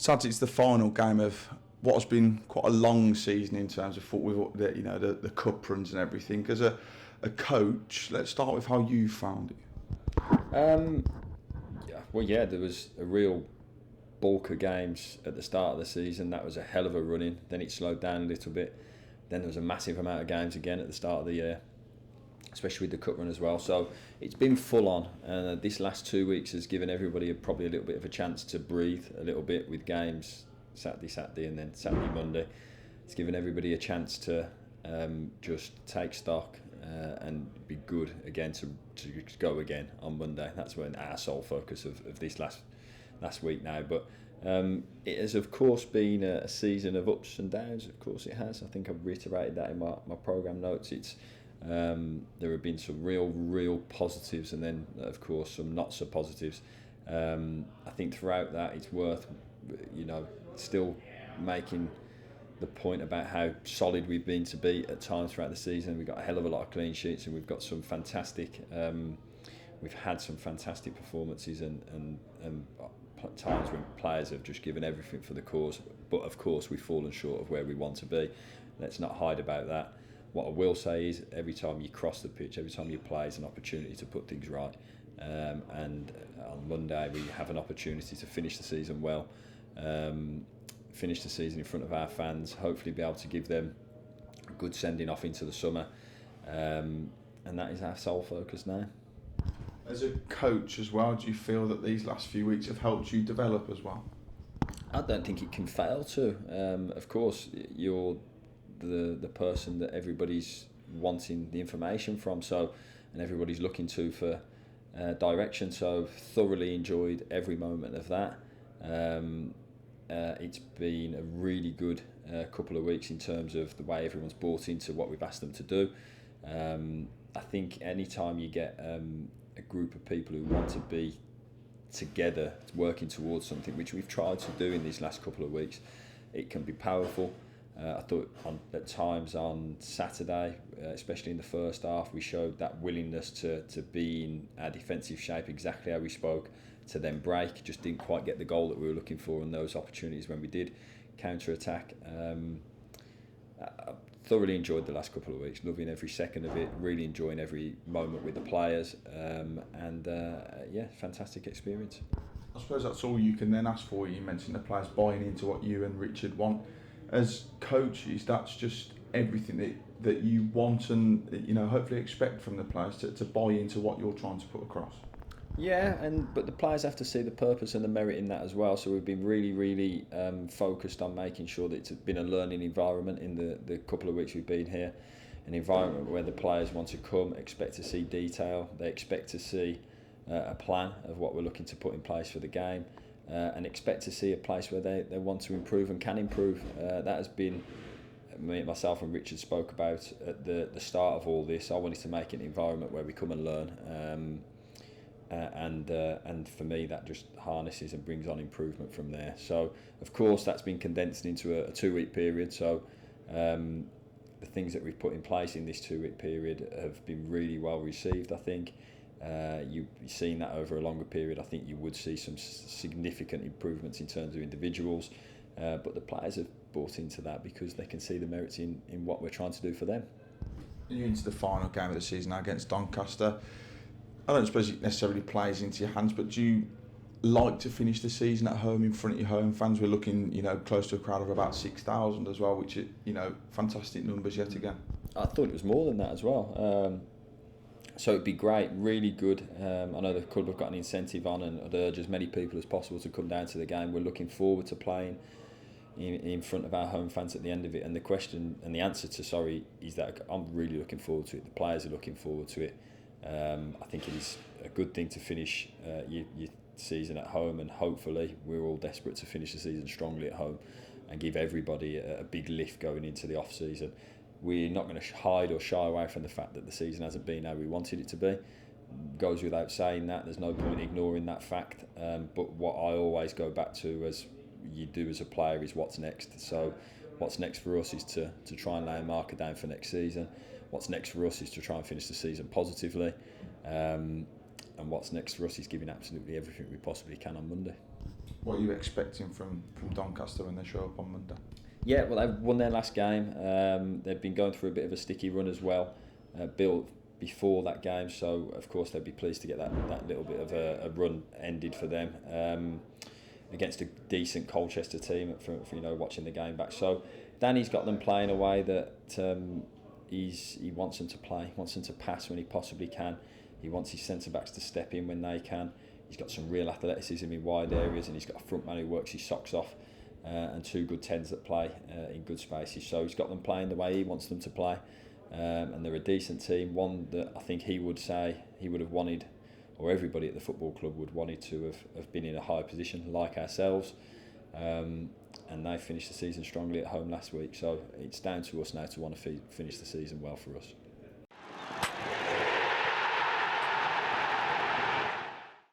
Sadly, it's the final game of what has been quite a long season in terms of football, with the cup runs and everything. As a coach, let's start with how you found it. There was a real bulk of games at the start of the season. That was a hell of a run-in. Then it slowed down a little bit. Then there was a massive amount of games again at the start of the year, especially with the cup run as well. So it's been full on, and this last 2 weeks has given everybody probably a little bit of a chance to breathe a little bit with games Saturday and then Saturday, Monday. It's given everybody a chance to just take stock and be good again to go again on Monday. That's when our sole focus of this last week now. But it has of course been a season of ups and downs. Of course it has. I think I've reiterated that in my programme notes. It's there have been some real positives, and then of course some not so positives. I think throughout that it's worth still making the point about how solid we've been to be at times throughout the season. We've got a hell of a lot of clean sheets, and we've got some fantastic we've had some fantastic performances and times when players have just given everything for the cause, but of course we've fallen short of where we want to be. Let's not hide about that. What I will say is every time you cross the pitch, every time you play is an opportunity to put things right, and on Monday we have an opportunity to finish the season well, finish the season in front of our fans, hopefully be able to give them a good sending off into the summer, and that is our sole focus now. As a coach as well, do you feel that these last few weeks have helped you develop as well? I don't think it can fail to. Of course, you're the person that everybody's wanting the information from, and everybody's looking to for direction. So thoroughly enjoyed every moment of that. It's been a really good couple of weeks in terms of the way everyone's bought into what we've asked them to do. I think anytime you get a group of people who want to be together working towards something, which we've tried to do in these last couple of weeks, it can be powerful. I thought at times on Saturday, especially in the first half, we showed that willingness to be in our defensive shape exactly how we spoke, to then break. Just didn't quite get the goal that we were looking for in those opportunities when we did counter-attack. I thoroughly enjoyed the last couple of weeks, loving every second of it, really enjoying every moment with the players, fantastic experience. I suppose that's all you can then ask for. You mentioned the players buying into what you and Richard want. As coaches, that's just everything that you want and hopefully expect from the players to buy into what you're trying to put across. Yeah, but the players have to see the purpose and the merit in that as well. So we've been really focused on making sure that it's been a learning environment in the couple of weeks we've been here. An environment where the players want to come, expect to see detail, they expect to see a plan of what we're looking to put in place for the game, and expect to see a place where they want to improve and can improve. That has been, myself and Richard spoke about at the start of all this. I wanted to make an environment where we come and learn. And for me that just harnesses and brings on improvement from there. So of course that's been condensed into a 2-week period, so the things that we've put in place in this 2-week period have been really well received. I think you've seen that over a longer period. I think you would see some significant improvements in terms of individuals, but the players have bought into that because they can see the merits in what we're trying to do for them. You're into the final game of the season now against Doncaster. I don't suppose it necessarily plays into your hands, but do you like to finish the season at home in front of your home fans? We're looking, close to a crowd of about 6,000 as well, which is, fantastic numbers yet again. I thought it was more than that as well. So it'd be great, really good. I know the club have got an incentive on, and I'd urge as many people as possible to come down to the game. We're looking forward to playing in front of our home fans at the end of it. And the answer is that I'm really looking forward to it. The players are looking forward to it. I think it is a good thing to finish your season at home, and hopefully we're all desperate to finish the season strongly at home and give everybody a big lift going into the off-season. We're not going to hide or shy away from the fact that the season hasn't been how we wanted it to be. Goes without saying that, there's no point ignoring that fact, but what I always go back to, as you do as a player, is what's next. So what's next for us is to try and lay a marker down for next season. What's next for us is to try and finish the season positively, and what's next for us is giving absolutely everything we possibly can on Monday. What are you expecting from Doncaster when they show up on Monday? Yeah, well, they've won their last game. They've been going through a bit of a sticky run as well, built before that game. So, of course, they'd be pleased to get that little bit of a run ended for them against a decent Colchester team for watching the game back. So, Danny's got them playing a way that he wants them to play. He wants them to pass when he possibly can. He wants his centre-backs to step in when they can. He's got some real athleticism in wide areas, and he's got a front man who works his socks off, and two good tens that play in good spaces. So he's got them playing the way he wants them to play, and they're a decent team. One that I think he would say he would have wanted, or everybody at the football club would wanted to have been in a high position like ourselves. And they finished the season strongly at home last week. So it's down to us now to want to finish the season well for us.